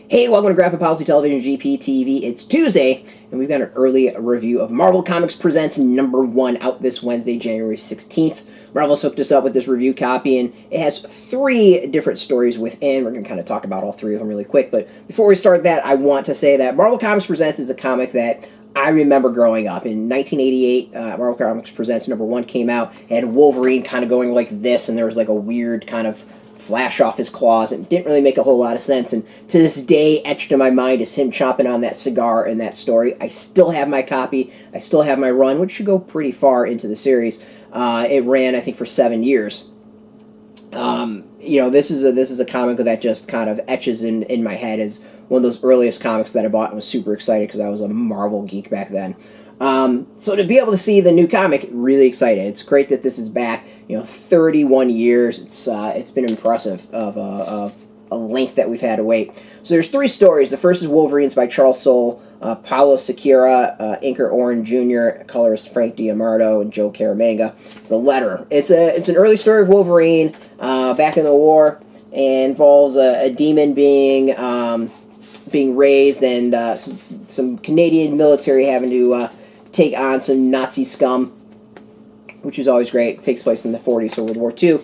Hey, welcome to Graphic Policy Television GPTV. It's Tuesday, and we've got an early review of Marvel Comics Presents #1 out this Wednesday, January 16th. Marvel's hooked us up with this review copy, and it has 3 different stories within. We're going to kind of talk about all 3 of them really quick, but before we start that, I want to say that Marvel Comics Presents is a comic that I remember growing up. In 1988, Marvel Comics Presents #1 came out, and Wolverine kind of going like this, and there was like a weird kind of flash off his claws, and it didn't really make a whole lot of sense, and to this day, etched in my mind is him chomping on that cigar in that story. I still have my copy, I still have my run, which should go pretty far into the series. It ran, I think, for 7 years. This is a comic that just kind of etches in my head as one of those earliest comics that I bought and was super excited because I was a Marvel geek back then. So to be able to see the new comic, really excited. It's great that this is back. 31 years. It's been impressive of a length that we've had to wait. So there's 3 stories. The first is Wolverines by Charles Soule, Paulo Siqueira, inker Oren Jr., colorist Frank D'Amardo, and Joe Caramagna. It's a letter. It's an early story of Wolverine back in the war, and involves a demon being raised, and some Canadian military having to take on some Nazi scum, which is always great. It takes place in the 40s, so World War II.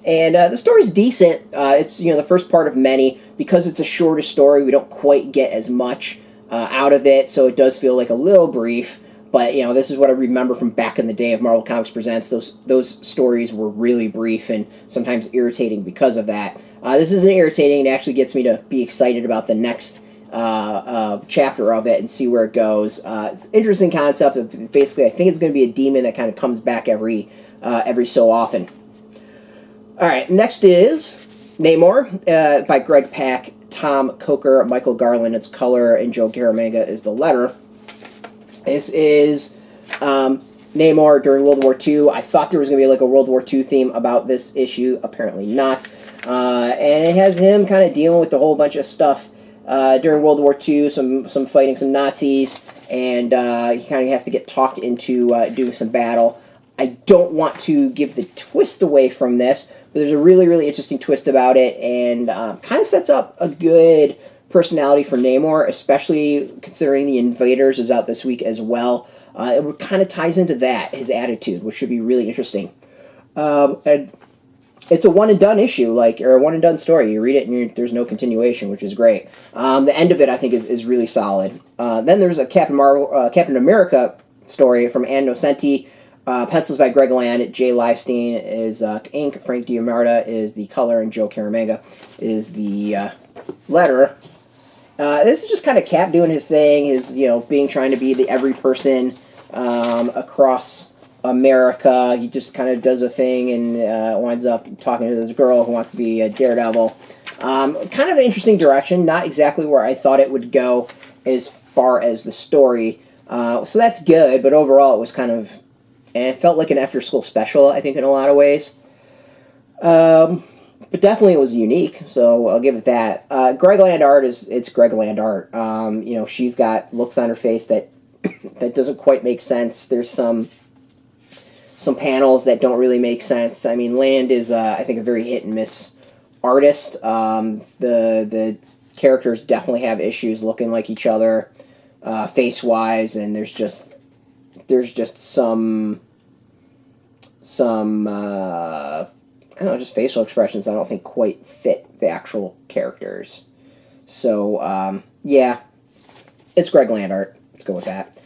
And the story's decent. It's the first part of many. Because it's a shorter story, we don't quite get as much out of it, so it does feel like a little brief. But this is what I remember from back in the day of Marvel Comics Presents. Those stories were really brief and sometimes irritating because of that. This isn't irritating. It actually gets me to be excited about the next chapter of it and see where it goes. It's an interesting concept. Basically, I think it's going to be a demon that kind of comes back every so often. All right, next is Namor by Greg Pak, Tomm Coker, Michael Garland. It's color, and Joe Caramagna is the letter. This is Namor during World War II. I thought there was going to be like a World War II theme about this issue. Apparently not. And it has him kind of dealing with a whole bunch of stuff during World War II, some fighting some Nazis, and he kind of has to get talked into doing some battle. I don't want to give the twist away from this, but there's a really, really interesting twist about it, and kind of sets up a good personality for Namor, especially considering The Invaders is out this week as well. It kind of ties into that, his attitude, which should be really interesting. And it's a one-and-done issue, or a one-and-done story. You read it, and there's no continuation, which is great. The end of it, I think, is really solid. Then there's a Captain America story from Nocenti. Pencils by Greg Land. Jay Leisten is ink. Frank D'Amardo is the color, and Joe Caramagna is the letter. This is just kind of Cap doing his thing, trying to be the every person across America. He just kind of does a thing and winds up talking to this girl who wants to be a daredevil. Kind of an interesting direction, not exactly where I thought it would go as far as the story. So that's good, but overall it was kind of, it felt like an after-school special, I think, in a lot of ways. But definitely it was unique, so I'll give it that. Greg Land art it's Greg Land art. She's got looks on her face that doesn't quite make sense. There's some panels that don't really make sense. I mean, Land is, I think, a very hit-and-miss artist. The characters definitely have issues looking like each other, face-wise, and there's just some I don't know, just facial expressions I don't think quite fit the actual characters. So, yeah, it's Greg Land art. Let's go with that.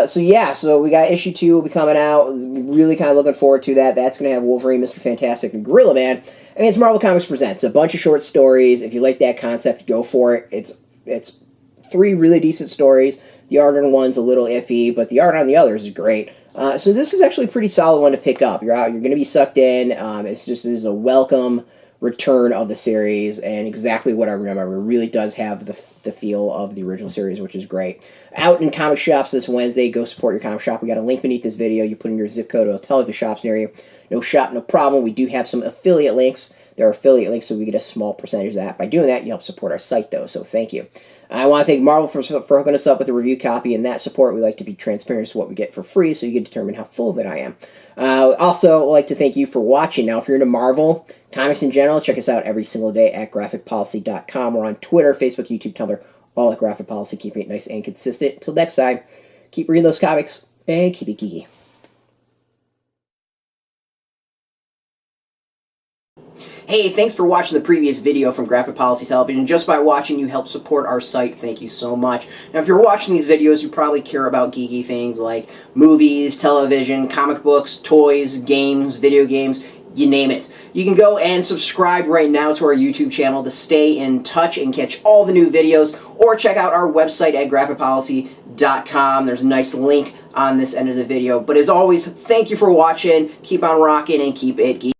So we got issue 2 will be coming out. Really kind of looking forward to that. That's going to have Wolverine, Mr. Fantastic, and Gorilla Man. I mean, it's Marvel Comics Presents. A bunch of short stories. If you like that concept, go for it. It's 3 really decent stories. The art on one's a little iffy, but the art on the others is great. So this is actually a pretty solid one to pick up. You're going to be sucked in. This is a welcome return of the series, and exactly what I remember. It really does have the feel of the original series, which is great. Out in comic shops this Wednesday. Go support your comic shop. We got a link beneath this video. You put in your zip code, it'll tell if the shop's near you. No shop, no problem. We do have some affiliate links. There are affiliate links, so we get a small percentage of that. By doing that, you help support our site, though, so thank you. I want to thank Marvel for hooking us up with a review copy, and that support. We like to be transparent as to what we get for free, so you can determine how full of it I am. Also, I'd like to thank you for watching. Now, if you're into Marvel, comics in general, check us out every single day at graphicpolicy.com. We're on Twitter, Facebook, YouTube, Tumblr, all at Graphic Policy, keeping it nice and consistent. Until next time, keep reading those comics, and keep it geeky. Hey, thanks for watching the previous video from Graphic Policy Television. Just by watching, you help support our site. Thank you so much. Now, if you're watching these videos, you probably care about geeky things like movies, television, comic books, toys, games, video games, you name it. You can go and subscribe right now to our YouTube channel to stay in touch and catch all the new videos, or check out our website at graphicpolicy.com. There's a nice link on this end of the video. But as always, thank you for watching. Keep on rocking and keep it geeky.